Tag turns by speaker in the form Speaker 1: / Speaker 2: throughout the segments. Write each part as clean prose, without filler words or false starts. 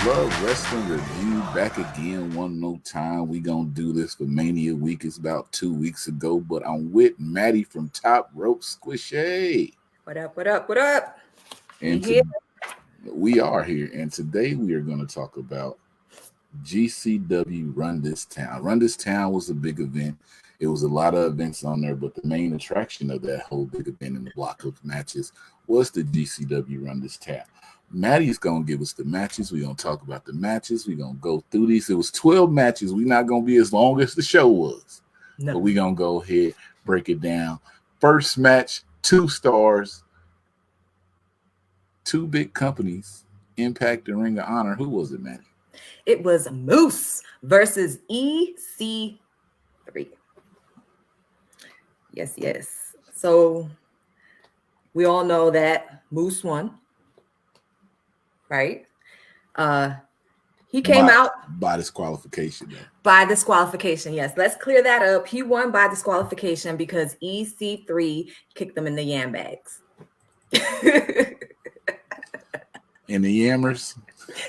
Speaker 1: Love Wrestling Review back again one more time. We gonna do this for Mania Week. It's about 2 weeks ago, but I'm with Maddie from Top Rope Squishy.
Speaker 2: What up, what up, what up?
Speaker 1: And we are here, and today we are gonna talk about GCW Run This Town. Run This Town was a big event. It was a lot of events on there, but the main attraction of that whole big event in the block of matches was the GCW Run This Town. Maddie's going to give us the matches. We're going to talk about the matches. We're going to go through these. It was 12 matches. We're not going to be as long as the show was. No. But we're going to go ahead, break it down. First match, 2 stars, 2 big companies, Impact and Ring of Honor. Who was it, Maddie?
Speaker 2: It was Moose versus EC3. Yes. So we all know that Moose won. Right? He came out
Speaker 1: by disqualification. Though.
Speaker 2: By disqualification, yes. Let's clear that up. He won by disqualification because EC3 kicked them in the yam bags.
Speaker 1: In the yammers?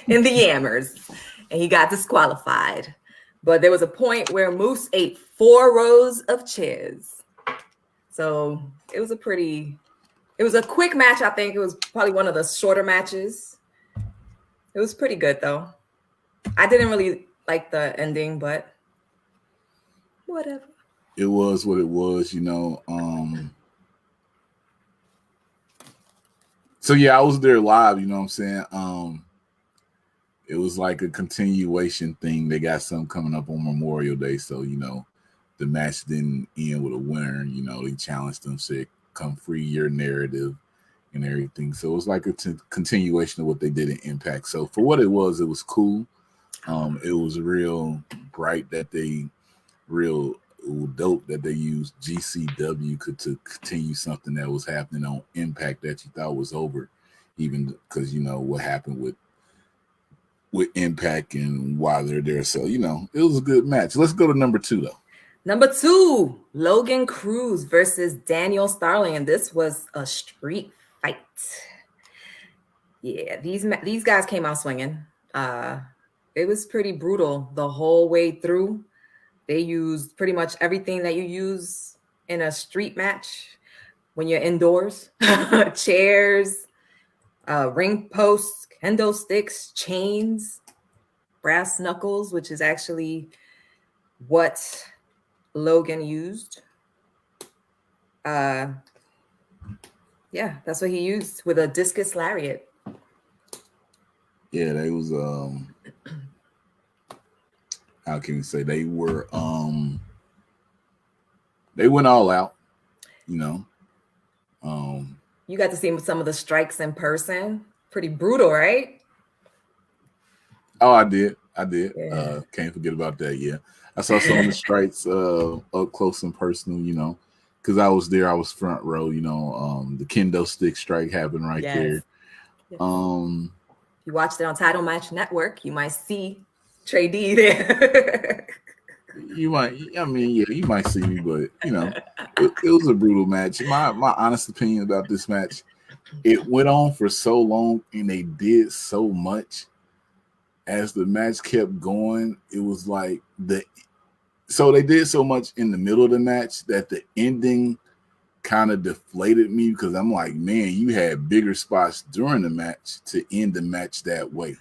Speaker 2: In the yammers. And he got disqualified. But there was a point where Moose ate 4 rows of chairs. So it was a quick match, I think. It was probably one of the shorter matches. It was pretty good, though. I didn't really like the ending, but whatever.
Speaker 1: It was what it was, So, yeah, I was there live, you know what I'm saying? It was like a continuation thing. They got something coming up on Memorial Day, so, the match didn't end with a winner. They challenged them, said, come free your narrative. And everything, so it was like a continuation of what they did in Impact. So for what it was cool. It was real bright that real dope that they used GCW to continue something that was happening on Impact that you thought was over, even because what happened with Impact and why they're there. So it was a good match. Let's go to number 2 though.
Speaker 2: Number 2, Logan Cruz versus Daniel Starling, and this was a street fight. Yeah, these guys came out swinging. It was pretty brutal the whole way through. They used pretty much everything that you use in a street match when you're indoors. Chairs, ring posts, kendo sticks, chains, brass knuckles, which is actually what Logan used. Yeah, that's what he used with a discus lariat.
Speaker 1: Yeah, they was how can we say they were they went all out,
Speaker 2: You got to see some of the strikes in person. Pretty brutal, right?
Speaker 1: Oh, I did. Yeah. Can't forget about that. Yeah, I saw some of the strikes up close and personal, because I was there. I was front row, the kendo stick strike happened right there.
Speaker 2: Yes. You watched it on Title Match Network, you might see Trey D there.
Speaker 1: You might see me, but it was a brutal match. My honest opinion about this match, it went on for so long and they did so much. As the match kept going, it was like so they did so much in the middle of the match that the ending kind of deflated me, because I'm like, man, you had bigger spots during the match to end the match that way.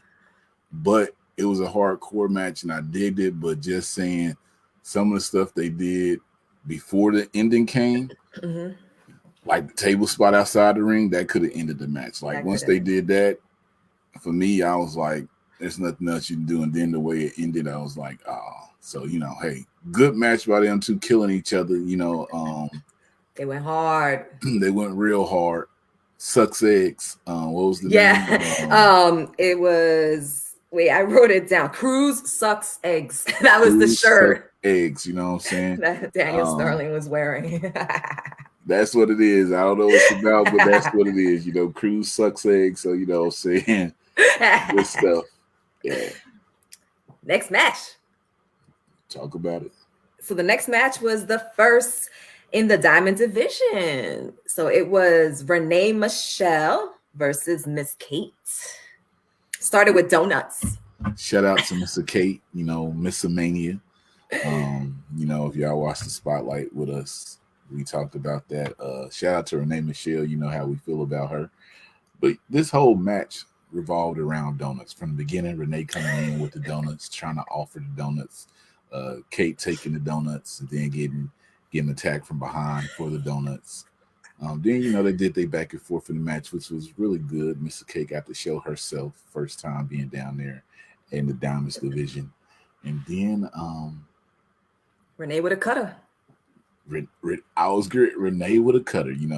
Speaker 1: But it was a hardcore match and I digged it, but just saying some of the stuff they did before the ending came, like the table spot outside the ring, that could have ended the match. Like once they did that, for me, I was like, there's nothing else you can do. And then the way it ended, I was like, oh. So, hey, good match by them two killing each other,
Speaker 2: They went hard.
Speaker 1: They went real hard. Sucks eggs. What was the name?
Speaker 2: It was, I wrote it down. Cruz sucks eggs. That was the shirt.
Speaker 1: Eggs, you know what I'm saying?
Speaker 2: That Daniel Starling was wearing.
Speaker 1: That's what it is. I don't know what it's about, but that's what it is. Cruz sucks eggs. So, what I'm saying? Good stuff. Yeah.
Speaker 2: Next match.
Speaker 1: Talk about it.
Speaker 2: So the next match was the first in the Diamond Division. So it was Renee Michelle versus Miss Kate. Started with donuts.
Speaker 1: Shout out to Mr. Kate, Miss Mania. If y'all watched the spotlight with us, we talked about that. Shout out to Renee Michelle, you know how we feel about her. But this whole match revolved around donuts. From the beginning, Renee coming in with the donuts, trying to offer the donuts. Kate taking the donuts and then getting attacked from behind for the donuts. Then they did their back and forth in the match, which was really good. Mr. K got to show herself first time being down there in the Diamonds division, and then
Speaker 2: Renee with a cutter.
Speaker 1: I was great. Renee with a cutter. You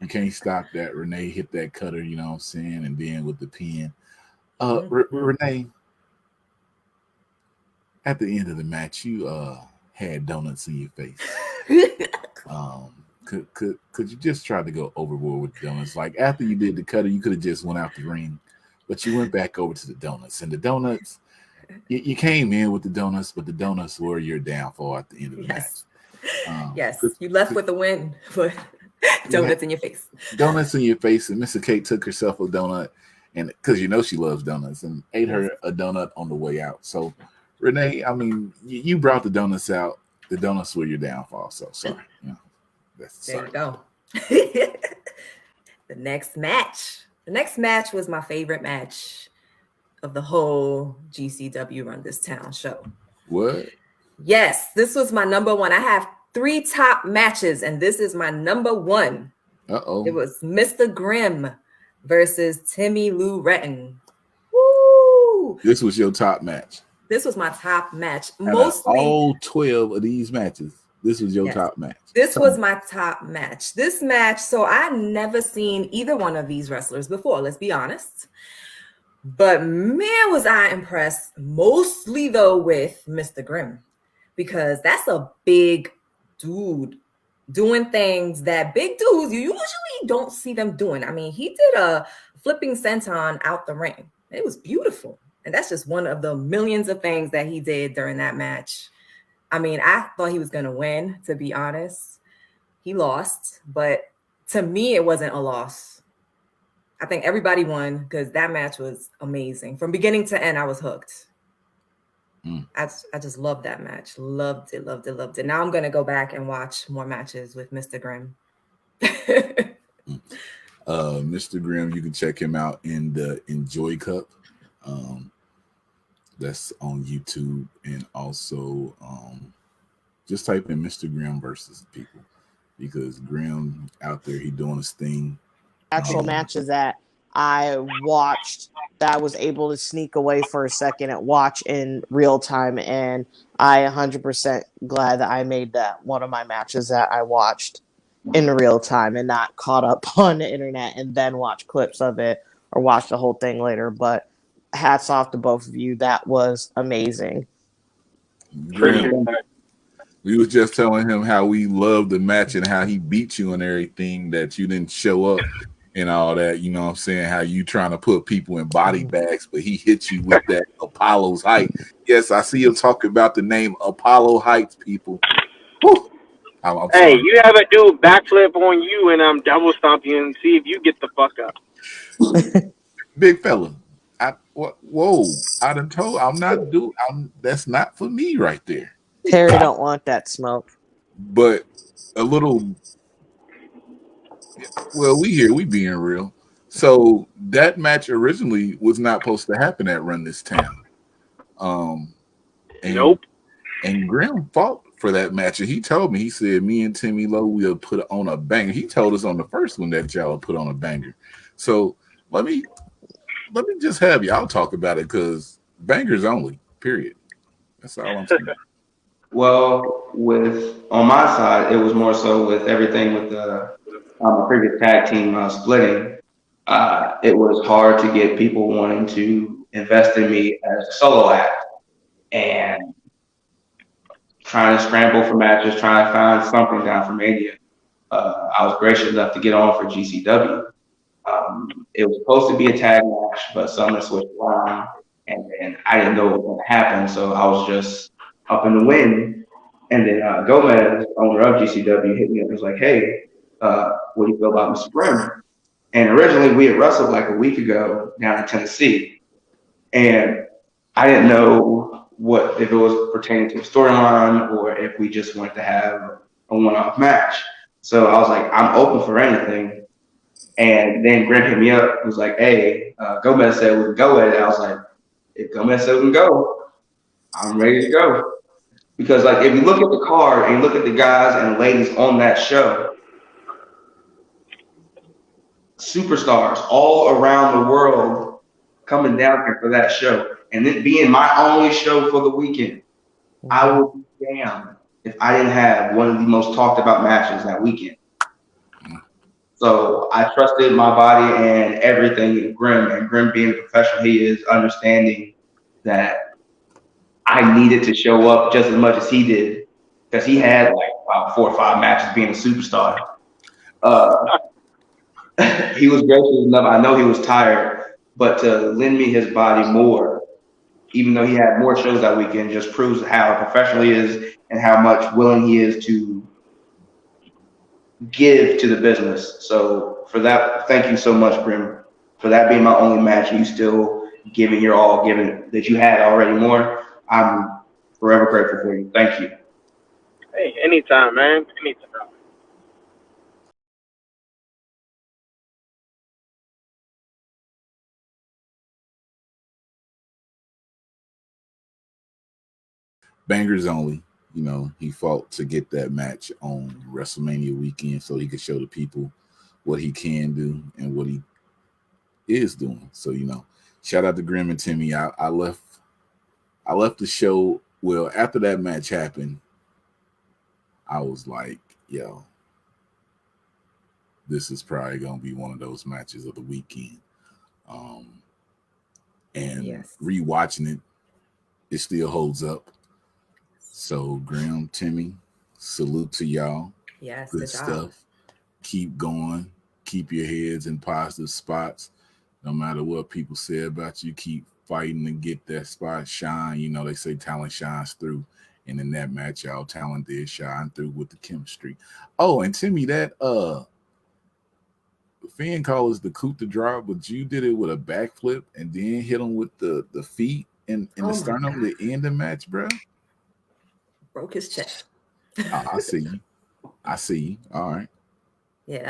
Speaker 1: can't stop that. Renee hit that cutter. You know what I'm saying, and then with the pin. Renee, at the end of the match, you had donuts in your face. Could you just try to go overboard with the donuts? Like after you did the cutter, you could have just went out the ring, but you went back over to the donuts. And the donuts, you came in with the donuts, but the donuts were your downfall at the end of the match.
Speaker 2: Yes, you left with the win, but donuts in your face.
Speaker 1: Donuts in your face, and Mr. Kate took herself a donut, and because she loves donuts, and ate her a donut on the way out. So, Renee, I mean, you brought the donuts out. The donuts were your downfall. So sorry.
Speaker 2: There you go. The next match was my favorite match of the whole GCW Run This Town show.
Speaker 1: What?
Speaker 2: Yes, this was my number one. I have 3 top matches, and this is my number one.
Speaker 1: Uh-oh.
Speaker 2: It was Mr. Grimm versus Timmy Lou Retton. Woo!
Speaker 1: This was your top match.
Speaker 2: This was my top match.
Speaker 1: Mostly all 12 of these matches. This was your top match.
Speaker 2: This was my top match. This match, so I never seen either one of these wrestlers before, let's be honest. But man, was I impressed, mostly though with Mr. Grimm, because that's a big dude doing things that big dudes, you usually don't see them doing. I mean, he did a flipping senton out the ring. It was beautiful. And that's just one of the millions of things that he did during that match. I mean, I thought he was going to win, to be honest. He lost, but to me, it wasn't a loss. I think everybody won because that match was amazing. From beginning to end, I was hooked. I just loved that match. Loved it. Now I'm going to go back and watch more matches with Mr. Grimm.
Speaker 1: Mr. Grimm, you can check him out in the Enjoy Cup. That's on YouTube, and also just type in Mr. Grimm versus people, because Grimm out there, he doing his thing.
Speaker 3: Actual matches that I watched that I was able to sneak away for a second and watch in real time, and I 100% glad that I made that one of my matches that I watched in real time and not caught up on the internet and then watch clips of it or watch the whole thing later. But hats off to both of you. That was amazing.
Speaker 1: Grimm, we was just telling him how we loved the match and how he beat you and everything, that you didn't show up and all that. You know what I'm saying? How you trying to put people in body bags, but he hit you with that Apollo's height. Yes, I see him talking about the name Apollo Heights, people. I'm
Speaker 4: hey, you have a dude backflip on you, and I'm double stomp you and see if you get the fuck up.
Speaker 1: Big fella. Whoa! I done told that's not for me right there.
Speaker 3: Terry don't want that smoke.
Speaker 1: But a little. Well, we being real. So that match originally was not supposed to happen at Run This Town.
Speaker 4: Nope.
Speaker 1: And Grimm fought for that match, and he told me, he said, "Me and Timmy Lowe will put on a banger." He told us on the first one that y'all put on a banger. So let me just have y'all talk about it, because bangers only. Period. That's all I'm saying.
Speaker 5: Well, on my side, it was more so with everything with the previous tag team splitting. It was hard to get people wanting to invest in me as a solo act, and trying to scramble for matches, trying to find something down for Mania. I was gracious enough to get on for GCW. It was supposed to be a tag match, but something switched around, and then I didn't know what was going to happen, so I was just up in the wind. And then Gomez, owner of GCW, hit me up and was like, "Hey, what do you feel about Mr. Grimm?" And originally we had wrestled like a week ago down in Tennessee, and I didn't know what if it was pertaining to a storyline or if we just wanted to have a one-off match. So I was like, I'm open for anything. And then Grim hit me up. Was like, hey, Gomez said we can go at it. I was like, if Gomez said we can go, I'm ready to go. Because like if you look at the card and you look at the guys and ladies on that show, superstars all around the world coming down here for that show, and it being my only show for the weekend, I would be damned if I didn't have one of the most talked about matches that weekend. So I trusted my body and everything in Grim, and Grim being the professional he is, understanding that I needed to show up just as much as he did, because he had like about 4 or 5 matches being a superstar. He was gracious enough. I know he was tired, but to lend me his body more, even though he had more shows that weekend, just proves how professional he is and how much willing he is to give to the business. So for that, thank you so much, Grim, for that being my only match. And you still giving your all, given that you had already more. I'm forever grateful for you. Thank you.
Speaker 4: Hey, anytime, man. Anytime.
Speaker 1: Bangers only. You know, he fought to get that match on WrestleMania weekend so he could show the people what he can do and what he is doing. So, you know, shout out to Grim and Timmy. I left the show. Well, after that match happened, I was like, yo, this is probably gonna be one of those matches of the weekend. And
Speaker 2: Yes.
Speaker 1: rewatching it, it still holds up. So Graham, Timmy, salute to y'all.
Speaker 2: Yes,
Speaker 1: Good
Speaker 2: good job.
Speaker 1: stuff. Keep going. Keep your heads in positive spots. No matter what people say about you, keep fighting to get that spot. Shine. You know, they say talent shines through. And in that match, y'all talent did shine through with the chemistry. Oh, and Timmy, that fan calls the coup de drop, but you did it with a backflip and then hit him with the feet and
Speaker 2: Oh
Speaker 1: the
Speaker 2: my
Speaker 1: sternum
Speaker 2: God.
Speaker 1: to end the match, bro.
Speaker 2: Broke his chest.
Speaker 1: I see you. I see you. All right.
Speaker 2: Yeah,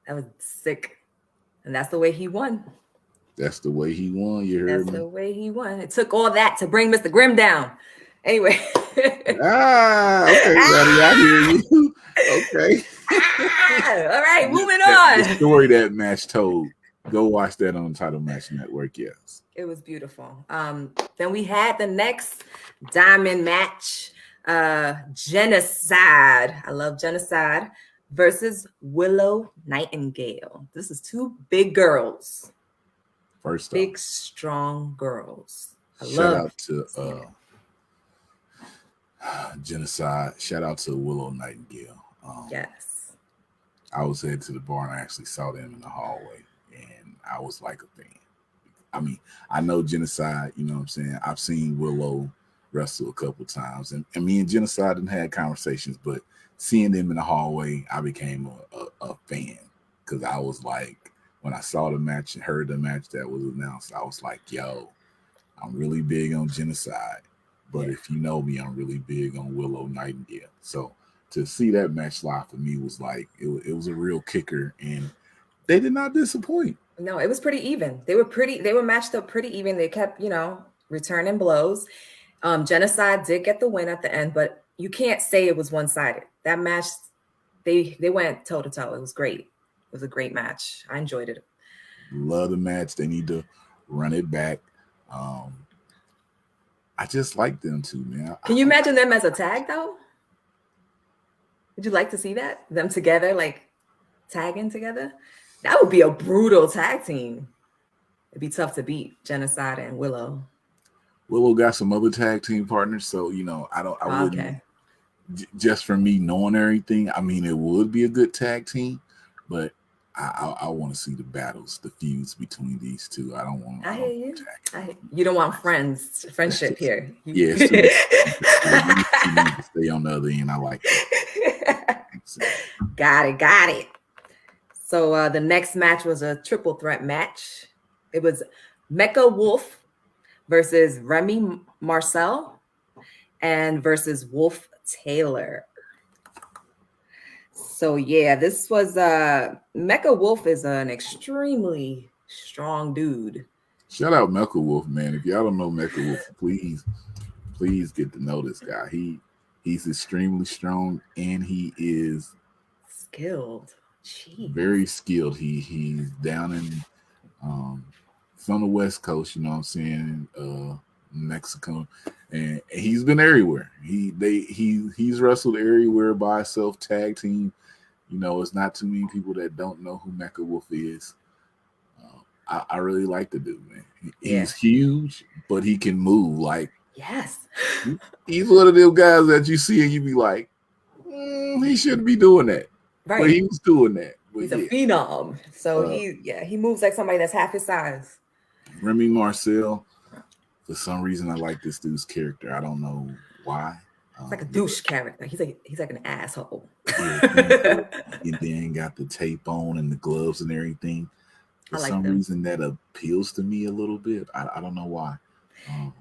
Speaker 2: that was sick. And that's the way he won.
Speaker 1: That's the way he won. You heard
Speaker 2: That's
Speaker 1: me.
Speaker 2: the way he won. It took all that to bring Mr. Grimm down. Anyway.
Speaker 1: Okay, buddy. I hear you. Okay.
Speaker 2: All right, moving on.
Speaker 1: The story that match told. Go watch that on Title Match Network. Yes.
Speaker 2: It was beautiful. Then we had the next diamond match, Genocide. I love Genocide versus Willow Nightingale. This is 2 big girls.
Speaker 1: First
Speaker 2: big,
Speaker 1: off,
Speaker 2: strong girls.
Speaker 1: shout out to Genocide. Shout out to Willow Nightingale.
Speaker 2: Yes.
Speaker 1: I was headed to the bar and I actually saw them in the hallway, and I was like a fan. I mean, I know Genocide, you know what I'm saying? I've seen Willow wrestle a couple times, and me and Genocide didn't have conversations, but seeing them in the hallway, I became a fan, because I was like, when I saw the match and heard the match that was announced, I was like, yo, I'm really big on Genocide, but if you know me, I'm really big on Willow Nightingale. So to see that match live for me was like, it was a real kicker, and they did not disappoint.
Speaker 2: No, it was pretty even. They were matched up pretty even. They kept, returning blows. Genocide did get the win at the end, but you can't say it was one-sided. That match, they went toe-to-toe. It was great. It was a great match. I enjoyed it.
Speaker 1: Love the match. They need to run it back. I just like them too, man.
Speaker 2: Can you imagine them as a tag, though? Would you like to see that? Them together, like tagging together? That would be a brutal tag team. It'd be tough to beat Genocide and Willow.
Speaker 1: Willow got some other tag team partners, so I wouldn't.
Speaker 2: Okay.
Speaker 1: Just for me knowing everything, I mean, it would be a good tag team, but I want to see the battles, the feuds between these two. I don't want.
Speaker 2: I hear you. You don't want friendship here.
Speaker 1: Yes. Yeah, stay on the other end. I like it.
Speaker 2: Got it. So the next match was a triple threat match. It was Mecha Wolf versus Remy Marcel and versus Wolf Taylor. So yeah, this was Mecha Wolf is an extremely strong dude.
Speaker 1: Shout out Mecha Wolf, man. If y'all don't know Mecha Wolf, please get to know this guy. He's extremely strong and he is
Speaker 2: Skilled. Jeez.
Speaker 1: very skilled. He's down in from the West Coast, you know what I'm saying, Mexico, and he's been everywhere. He's wrestled everywhere by himself, tag team. You know, it's not too many people that don't know who Mecha Wolf is. I really like the dude, man. He's huge, but he can move. Like,
Speaker 2: yes,
Speaker 1: he's one of them guys that you see and you be like, he shouldn't be doing that.
Speaker 2: right.
Speaker 1: But he was doing that. But
Speaker 2: he's a phenom. So he moves like somebody that's half his size.
Speaker 1: Remy Marcel, for some reason, I like this dude's character. I don't know why.
Speaker 2: It's like a douche character. He's like an asshole.
Speaker 1: He then got the tape on and the gloves and everything. For some reason, that appeals to me a little bit. I don't know why.
Speaker 2: I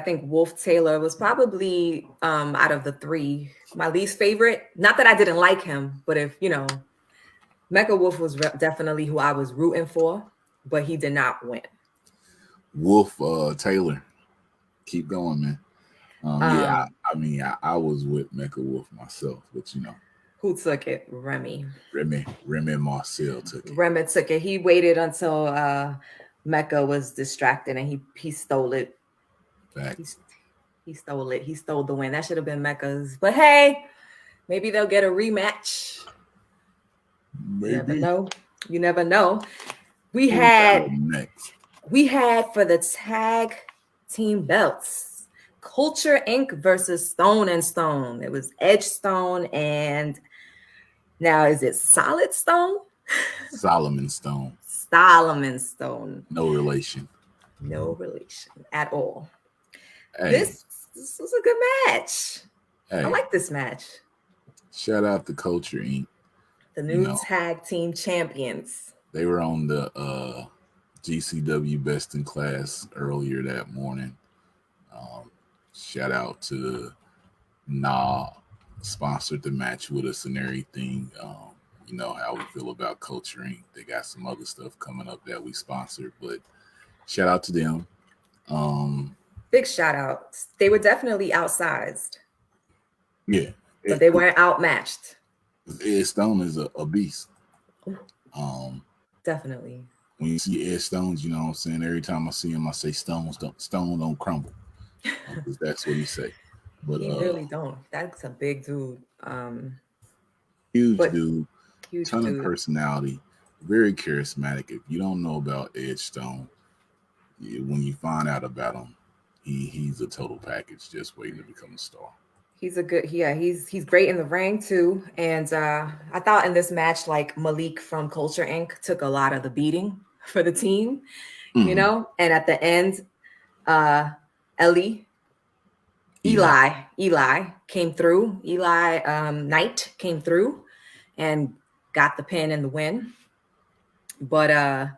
Speaker 2: think Wolf Taylor was probably out of the three my least favorite. Not that I didn't like him, but if Mecha Wolf was definitely who I was rooting for, but he did not win.
Speaker 1: Wolf Taylor, keep going, man. I was with Mecha Wolf myself, but
Speaker 2: who took it? Remy
Speaker 1: Marcel took it.
Speaker 2: Remy took it. He waited until Mecha was distracted and he stole it. He stole it. He stole the win. That should have been Mecha's. But hey, maybe they'll get a rematch.
Speaker 1: Maybe.
Speaker 2: You never know. We had for the tag team belts, Culture Inc. versus Stone and Stone. It was Edge Stone and now is it Solid Stone?
Speaker 1: Solomon Stone.
Speaker 2: No
Speaker 1: relation.
Speaker 2: No relation at all.
Speaker 1: Hey.
Speaker 2: This was a good match.
Speaker 1: Hey.
Speaker 2: I like this match.
Speaker 1: Shout out to Culture Inc.
Speaker 2: The new tag team champions.
Speaker 1: They were on the GCW Best in Class earlier that morning. Shout out to sponsored the match with us and everything. You know how we feel about Culture Inc. They got some other stuff coming up that we sponsored, but shout out to them.
Speaker 2: Big shout out. They were definitely outsized.
Speaker 1: Yeah.
Speaker 2: But they weren't outmatched.
Speaker 1: Ed Stone is a beast.
Speaker 2: Definitely.
Speaker 1: When you see Ed Stones, you know what I'm saying? Every time I see him, I say Stone don't crumble. Because that's what he say. But
Speaker 2: he really don't. That's a big dude.
Speaker 1: Huge dude. Ton of personality. Very charismatic. If you don't know about Ed Stone, when you find out about him, he's a total package just waiting to become a star.
Speaker 2: He's he's great in the ring too. And I thought in this match, like Malik from Culture Inc. took a lot of the beating for the team, and at the end, Eli came through. Eli Knight came through and got the pin and the win. But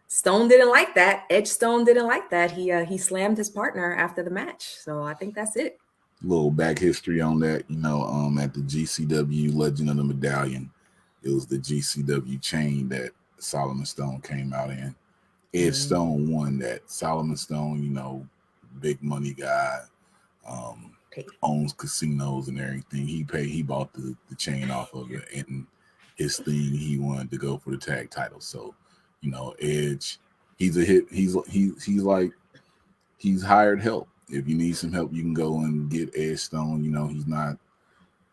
Speaker 2: Stone didn't like that. Edge Stone didn't like that. He slammed his partner after the match. So I think that's it.
Speaker 1: Little back history on that, at the GCW Legend of the Medallion, it was the GCW chain that Solomon Stone came out in. Edge Stone won that. Solomon Stone, big money guy, owns casinos and everything. He bought the chain off of it, and his thing, he wanted to go for the tag title. So, Edge, he's a hit. He's hired help. If you need some help, you can go and get Edge Stone.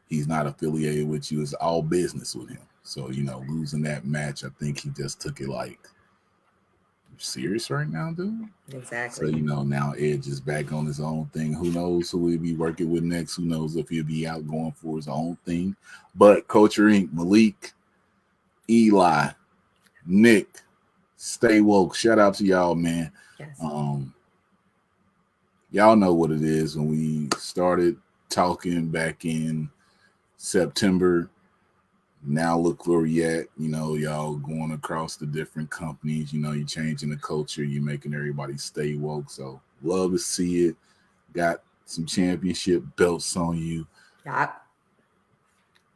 Speaker 1: He's not affiliated with you. It's all business with him. So, losing that match, I think he just took it like, you serious right now, dude?
Speaker 2: Exactly.
Speaker 1: So, now Edge is back on his own thing. Who knows who he'll be working with next? Who knows if he'll be out going for his own thing? But Culture Inc., Malik, Eli, Nick, stay woke. Shout out to y'all, man.
Speaker 2: Yes.
Speaker 1: Y'all know what it is. When we started talking back in September, Now look where we at. You know, y'all going across the different companies. You know, you're changing the culture. You're making everybody stay woke. So love to see it. Got some championship belts on you.
Speaker 2: Yeah,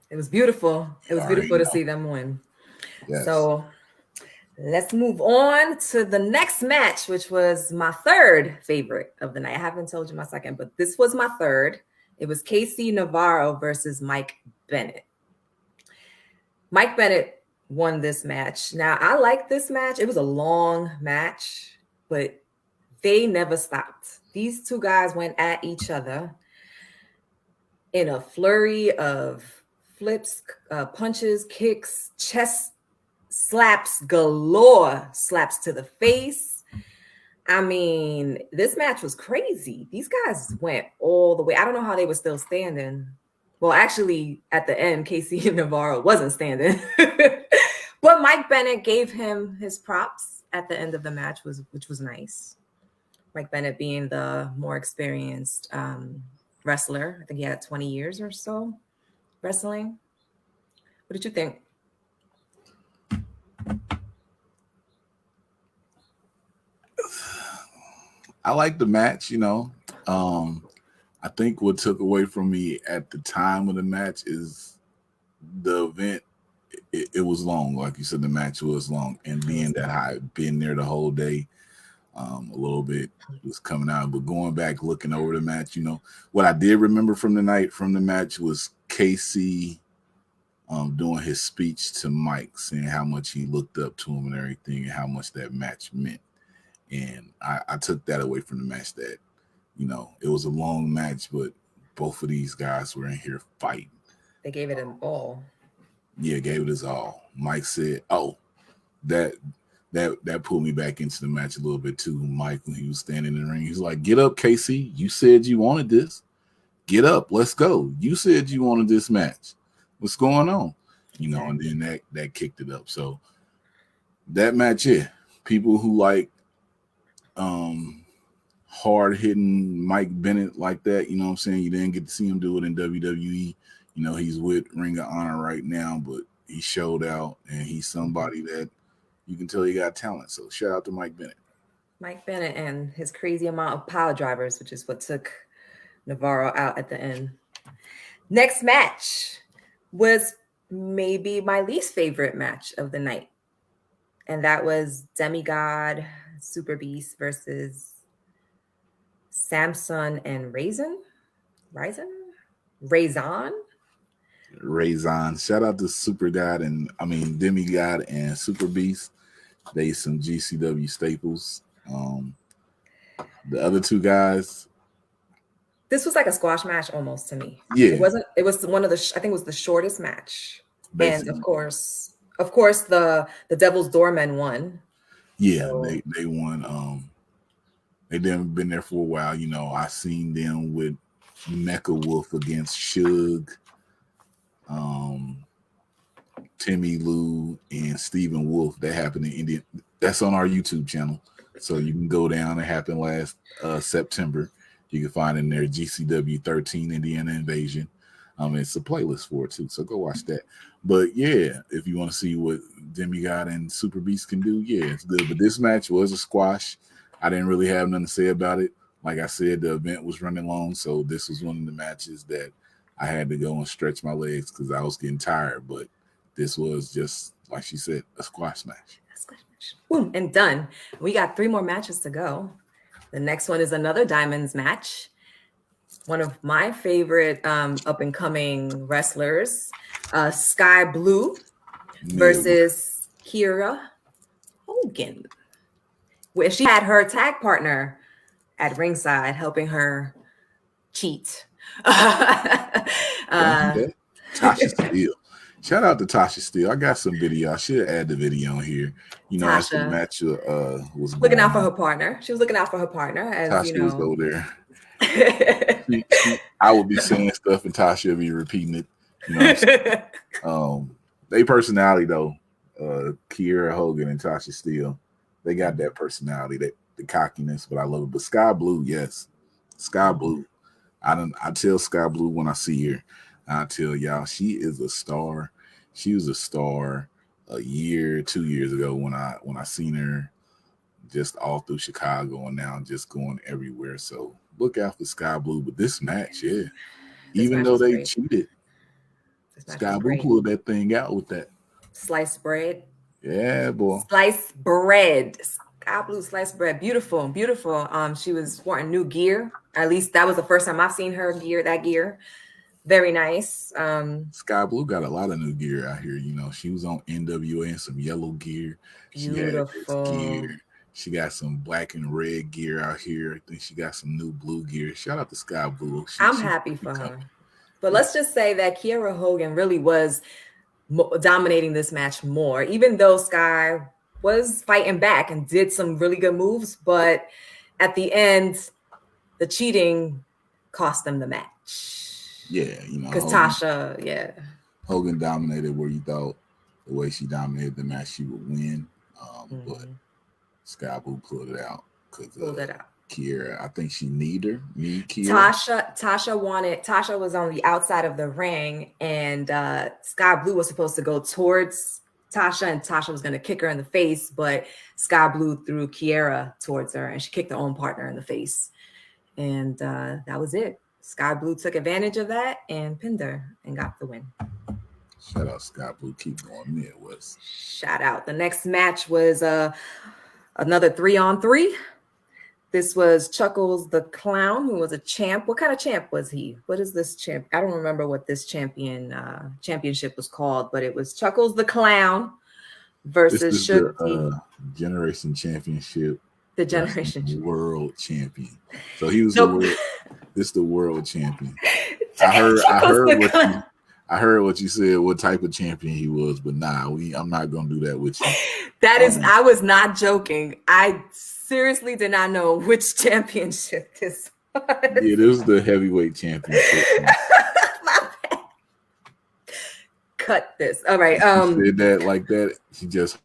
Speaker 2: it was beautiful. It was beautiful to see them win.
Speaker 1: Yes.
Speaker 2: So let's move on to the next match, which was my third favorite of the night. I haven't told you my second, but this was my third. It was KC Navarro versus Mike Bennett. Mike Bennett won this match. Now, I like this match. It was a long match, but they never stopped. These two guys went at each other in a flurry of flips, punches, kicks, chest slaps galore, slaps to the face. I mean, this match was crazy. These guys went all the way. I don't know how they were still standing. Well, actually, at the end, KC Navarro wasn't standing. But Mike Bennett gave him his props at the end of the match, which was nice. Mike Bennett being the more experienced wrestler. I think he had 20 years or so wrestling. What did you think?
Speaker 1: I like the match, you know. I think what took away from me at the time of the match is the event. It was long, like you said, the match was long, and being that I've been there the whole day, a little bit was coming out. But going back, looking over the match, you know, what I did remember from the match was KC doing his speech to Mike, saying how much he looked up to him and everything, and how much that match meant. And I took that away from the match, that, you know, it was a long match, but both of these guys were in here fighting.
Speaker 2: They gave it an all.
Speaker 1: Yeah, gave it his all. Mike said, "Oh, that pulled me back into the match a little bit too." Mike, when he was standing in the ring, he's like, "Get up, KC. You said you wanted this. Get up. Let's go. You said you wanted this match. What's going on?" You know, and then that kicked it up. So that match, yeah, people who like hard hitting Mike Bennett like that, you know what I'm saying? You didn't get to see him do it in WWE. You know, he's with Ring of Honor right now, but he showed out, and he's somebody that you can tell he got talent. So shout out to Mike Bennett.
Speaker 2: Mike Bennett and his crazy amount of power drivers, which is what took Navarro out at the end. Next match was maybe my least favorite match of the night. And that was Demigod Super Beast versus Samson and Raisin.
Speaker 1: Shout out to Demigod and Super Beast. They some GCW staples. The other two guys.
Speaker 2: This was like a squash match almost to me.
Speaker 1: Yeah.
Speaker 2: It was one of the, I think it was the shortest match.
Speaker 1: Basically.
Speaker 2: And of course the Devil's Doormen won.
Speaker 1: Yeah, so they won. They've been there for a while. You know, I seen them with Mecha Wolf against Suge, Timmy Lou, and Stephen Wolf. That happened in India. That's on our YouTube channel, so you can go down. It happened last September. You can find in there GCW 13 Indiana Invasion. It's a playlist for it too, so go watch that. But yeah, if you want to see what Demigod and Super Beast can do, yeah, it's good. But this match was a squash. I didn't really have nothing to say about it. Like I said, the event was running long, so this was one of the matches that I had to go and stretch my legs because I was getting tired. But this was just, like she said, a squash match.
Speaker 2: Boom, and done. We got 3 more matches to go. The next one is another Diamonds match. One of my favorite up-and-coming wrestlers, Sky Blue versus Kiera Hogan, where she had her tag partner at ringside helping her cheat.
Speaker 1: Tasha Steele. Shout out to Tasha Steele. I got some video. I should add the video on here. You know, as the match was
Speaker 2: looking out for her partner. She was looking out for her partner. As
Speaker 1: Tasha
Speaker 2: you know,
Speaker 1: was over there. I would be saying stuff and Tasha would be repeating it. You know what I'm they personality though, Kiera Hogan and Tasha Steele, they got that personality, that the cockiness, but I love it. But Sky Blue, yes. Sky Blue. I tell Sky Blue when I see her, I tell y'all she is a star. she was a star a year, 2 years ago when I seen her just all through Chicago and now just going everywhere. So look out for Sky Blue. But this match, yeah,
Speaker 2: This
Speaker 1: even
Speaker 2: match
Speaker 1: though
Speaker 2: was
Speaker 1: they
Speaker 2: great.
Speaker 1: cheated,
Speaker 2: This match
Speaker 1: Sky
Speaker 2: was
Speaker 1: Blue
Speaker 2: great.
Speaker 1: pulled that thing out with that.
Speaker 2: Sliced bread.
Speaker 1: Yeah, boy.
Speaker 2: Sliced bread. Sky Blue sliced bread. Beautiful, beautiful. She was sporting new gear. At least that was the first time I've seen her gear. Very nice.
Speaker 1: Sky Blue got a lot of new gear out here. You know, she was on NWA and some yellow gear.
Speaker 2: Beautiful.
Speaker 1: She had this gear. She got some black and red gear out here. I think she got some new blue gear. Shout out to Sky Blue.
Speaker 2: I'm happy for her. But let's just say that Kiera Hogan really was dominating this match more, even though Sky was fighting back and did some really good moves. But at the end, the cheating cost them the match.
Speaker 1: Yeah, you know,
Speaker 2: because Tasha, yeah,
Speaker 1: Hogan dominated where you thought the way she dominated the match she would win, but Sky Blue pulled it out because Kiera, I think she need Kiera.
Speaker 2: Tasha was on the outside of the ring, and Sky Blue was supposed to go towards Tasha, and Tasha was going to kick her in the face, but Sky Blue threw Kiera towards her, and she kicked her own partner in the face, and that was it. Sky Blue took advantage of that and pinned her and got the win.
Speaker 1: Shout out Sky Blue, keep going Midwest.
Speaker 2: Shout out. The next match was another 3-on-3. This was Chuckles the Clown, who was a champ. What kind of champ was he? What is this champ? I don't remember what this championship was called, but it was Chuckles the Clown versus
Speaker 1: Suge D. Generation Championship.
Speaker 2: The Generation
Speaker 1: World Champion. So he was the world champion. I heard what you said, what type of champion he was, but I'm not gonna do that with you.
Speaker 2: I was not joking. I seriously did not know which championship this was.
Speaker 1: Yeah, this was the heavyweight championship.
Speaker 2: Cut this. All right.
Speaker 1: She said that like that. She just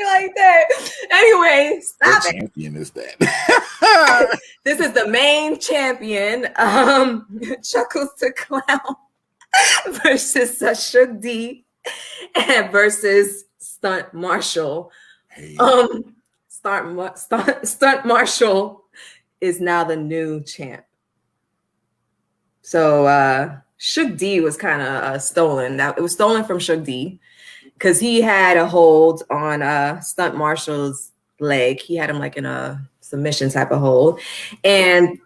Speaker 2: like that. Anyway, stop
Speaker 1: what
Speaker 2: it.
Speaker 1: Champion is that?
Speaker 2: This is the main champion, Chuckles the Clown versus Suge D and versus Stunt Marshall.
Speaker 1: Hey.
Speaker 2: Stunt Marshall is now the new champ. So Suge D was kind of stolen. It was stolen from Suge D because he had a hold on Stunt Marshall's leg. He had him like in a submission type of hold, and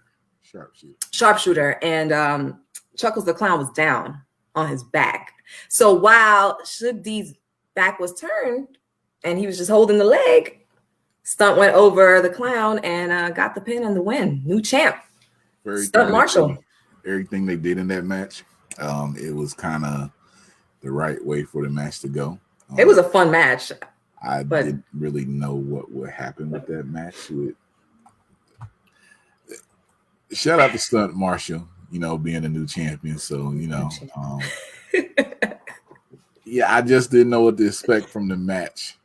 Speaker 2: sharpshooter. And Chuckles the Clown was down on his back. So while Suge D's back was turned and he was just holding the leg, Stunt went over the Clown and got the pin and the win. New champ. Stunt Marshall.
Speaker 1: Everything they did in that match, it was kind of the right way for the match to go.
Speaker 2: It was a fun match.
Speaker 1: I didn't really know what would happen with that match. Shout out to Stunt Marshall, being a new champion. So, yeah, I just didn't know what to expect from the match.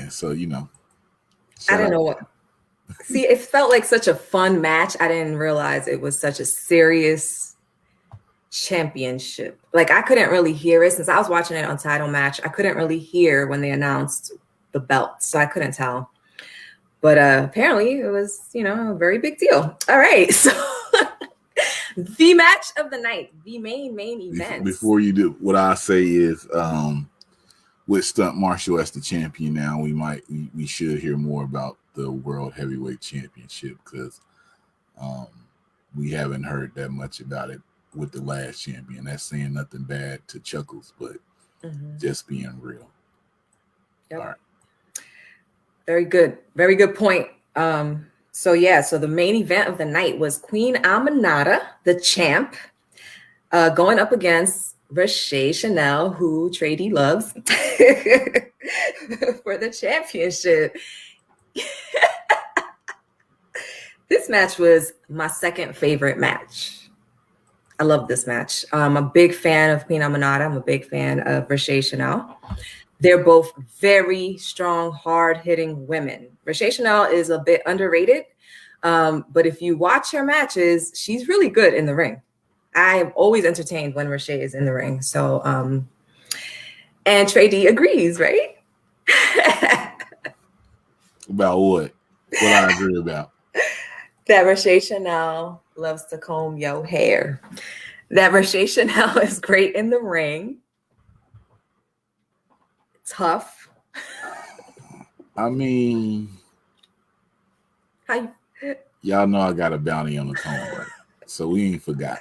Speaker 1: So,
Speaker 2: I didn't know what. See, it felt like such a fun match. I didn't realize it was such a serious championship. Like, I couldn't really hear it since I was watching it on Title Match. I couldn't really hear when they announced the belt, so I couldn't tell. But apparently it was, a very big deal. All right, so the match of the night, the main event.
Speaker 1: Before you do, what I say is, with Stunt Marshall as the champion now, we should hear more about the World Heavyweight Championship because we haven't heard that much about it with the last champion. That's saying nothing bad to Chuckles, but just being real.
Speaker 2: Yep.
Speaker 1: All right.
Speaker 2: Very good. Very good point. So the main event of the night was Queen Aminata, the champ, going up against Rashay Chanel, who Trey D loves, for the championship. This match was my second favorite match. I love this match. I'm a big fan of Queen Amanada. I'm a big fan of Rashay Chanel. They're both very strong, hard-hitting women. Rashay Chanel is a bit underrated, but if you watch her matches, she's really good in the ring. I am always entertained when Rashay is in the ring. So, and Trey D agrees, right?
Speaker 1: About what? What I agree about?
Speaker 2: That Rashay Chanel loves to comb your hair. That Rashay Chanel is great in the ring. Tough.
Speaker 1: I mean, y'all know I got a bounty on the comb, right? So we ain't forgot.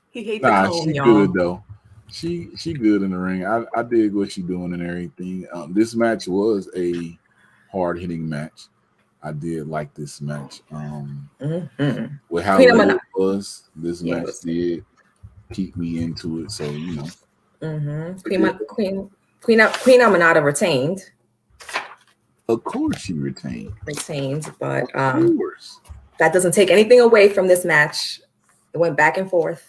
Speaker 2: He hates the comb,
Speaker 1: she
Speaker 2: y'all.
Speaker 1: good though. She good in the ring. I dig what she doing and everything. This match was a hard hitting match. I did like this match. With how late it was, this match did keep me into it. So
Speaker 2: Queen Amanada retained.
Speaker 1: Of course she retained.
Speaker 2: But
Speaker 1: of course.
Speaker 2: That doesn't take anything away from this match. It went back and forth.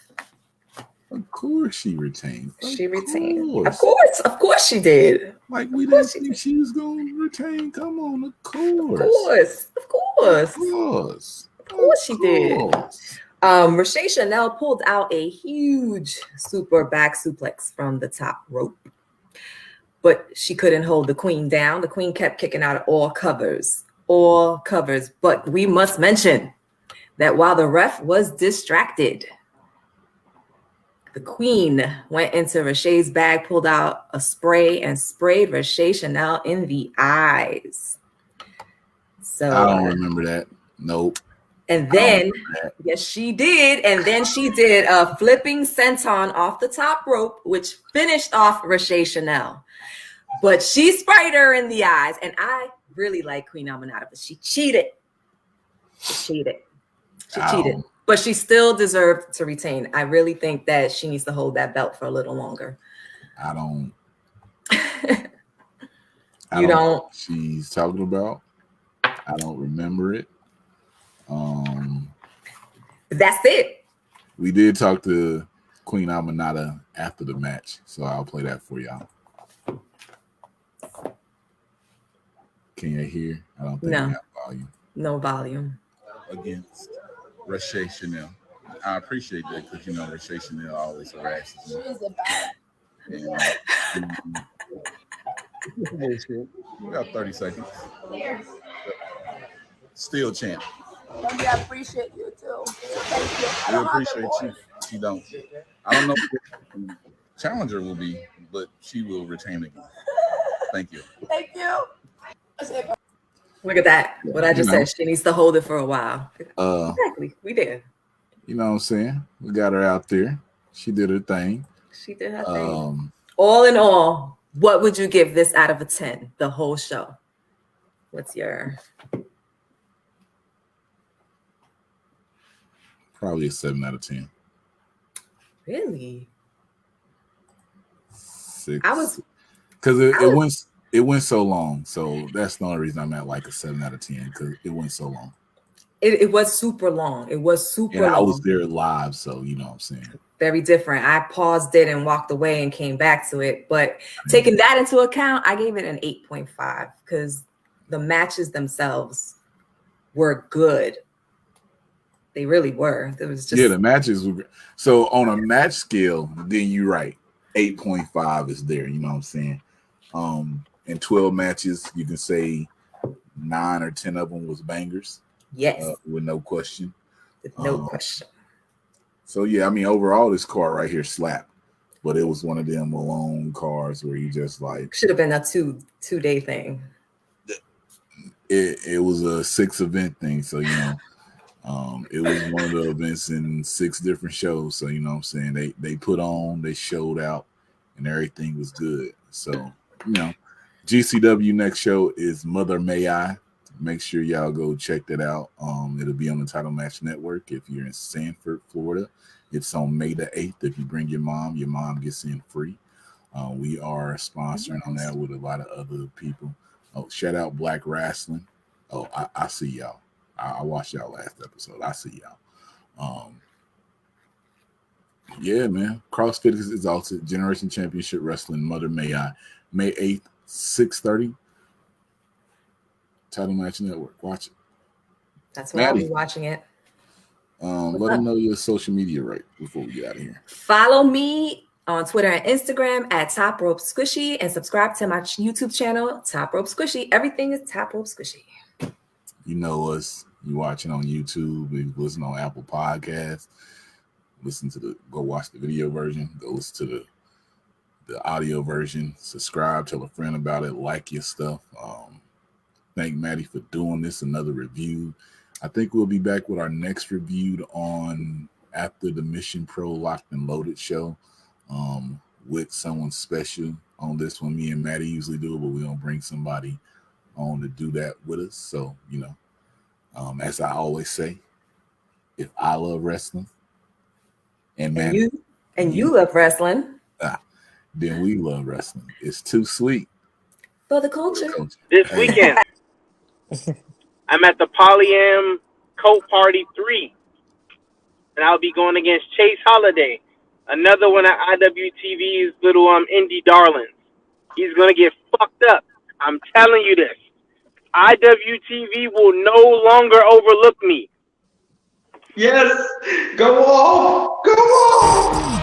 Speaker 1: Of course she retained.
Speaker 2: She retained. Of course she did.
Speaker 1: Like we didn't think she was gonna retain. Come on, of course.
Speaker 2: Of course she did. Rashay Chanel pulled out a huge super back suplex from the top rope, but she couldn't hold the queen down. The queen kept kicking out all covers. But we must mention that while the ref was distracted, the queen went into Rashay's bag, pulled out a spray, and sprayed Rashay Chanel in the eyes. So
Speaker 1: I don't remember that. Nope.
Speaker 2: And then, yes, she did. And then she did a flipping senton off the top rope, which finished off Rashay Chanel. But she sprayed her in the eyes. And I really like Queen Amanada, but she cheated. She cheated. But she still deserved to retain. I really think that she needs to hold that belt for a little longer.
Speaker 1: I don't.
Speaker 2: You don't
Speaker 1: know what she's talking about. I don't remember it.
Speaker 2: That's it.
Speaker 1: We did talk to Queen Amanada after the match, so I'll play that for y'all. Can you hear? I don't think we have volume.
Speaker 2: No volume.
Speaker 1: Against Rashay Chanel. I appreciate that because Rashay Chanel always harasses me. We got 30 seconds. Still champ.
Speaker 6: I appreciate you too. Thank you.
Speaker 1: We appreciate you. She don't. I don't know what the challenger will be, but she will retain again. Thank you.
Speaker 6: Thank you.
Speaker 2: Look at that. What I just said. She needs to hold it for a while. Exactly. We did.
Speaker 1: You know what I'm saying? We got her out there. She did her thing.
Speaker 2: She did her thing. All in all, what would you give this out of a 10? The whole show. What's your...
Speaker 1: Probably a 7 out of 10.
Speaker 2: Really?
Speaker 1: 6.
Speaker 2: I was...
Speaker 1: Because it went so long. So that's the only reason I'm at like a 7 out of 10, because it went so long.
Speaker 2: It was super long. It was super long.
Speaker 1: I was there live, so you know what I'm saying.
Speaker 2: Very different. I paused it and walked away and came back to it. But taking that into account, I gave it an 8.5 because the matches themselves were good. They really were. It was just...
Speaker 1: Yeah, the matches were... So on a match scale, then you're right. 8.5 is there, you know what I'm saying? In 12 matches, you can say 9 or 10 of them was bangers.
Speaker 2: Yes.
Speaker 1: With no question.
Speaker 2: With no question.
Speaker 1: So, yeah, I mean, overall, this card right here slapped. But it was one of them long cards where you just like...
Speaker 2: Should have been a two-day thing.
Speaker 1: It was a 6-event thing. So, it was one of the events in 6 different shows. So, you know what I'm saying? They put on, they showed out, and everything was good. So, GCW next show is Mother May I. Make sure y'all go check that out. It'll be on the Title Match Network if you're in Sanford, Florida. It's on May the 8th. If you bring your mom gets in free. We are sponsoring on that with a lot of other people. Oh, shout out Black Wrestling. Oh, I see y'all. I watched y'all last episode. I see Yeah, man. CrossFit is Exalted Generation Championship Wrestling Mother May I, May 8th, 6:30. Title Match Network. Watch it.
Speaker 2: That's why I'll
Speaker 1: Maddie,
Speaker 2: be watching it.
Speaker 1: let them know your social media right before we get out of here.
Speaker 2: Follow me on Twitter and Instagram at Top Rope Squishy and subscribe to my YouTube channel, Top Rope Squishy. Everything is Top Rope Squishy.
Speaker 1: You know us. You watching on YouTube. You listen on Apple Podcasts. Go watch the video version. Go listen to the audio version. Subscribe. Tell a friend about it. Like your stuff. Thank Maddie for doing this. Another review. I think we'll be back with our next review on after the Mission Pro Locked and Loaded show with someone special on this one. Me and Maddie usually do it, but we're going to bring somebody on to do that with us. So, as I always say, if I love wrestling and Maddie,
Speaker 2: you love wrestling,
Speaker 1: then we love wrestling. It's too sweet
Speaker 2: for the culture.
Speaker 4: This weekend, I'm at the Polyam Coat Party 3, and I'll be going against Chase Holiday, another one of IWTV's little indie darlings. He's going to get fucked up. I'm telling you this. IWTV will no longer overlook me.
Speaker 5: Yes, go off, go off.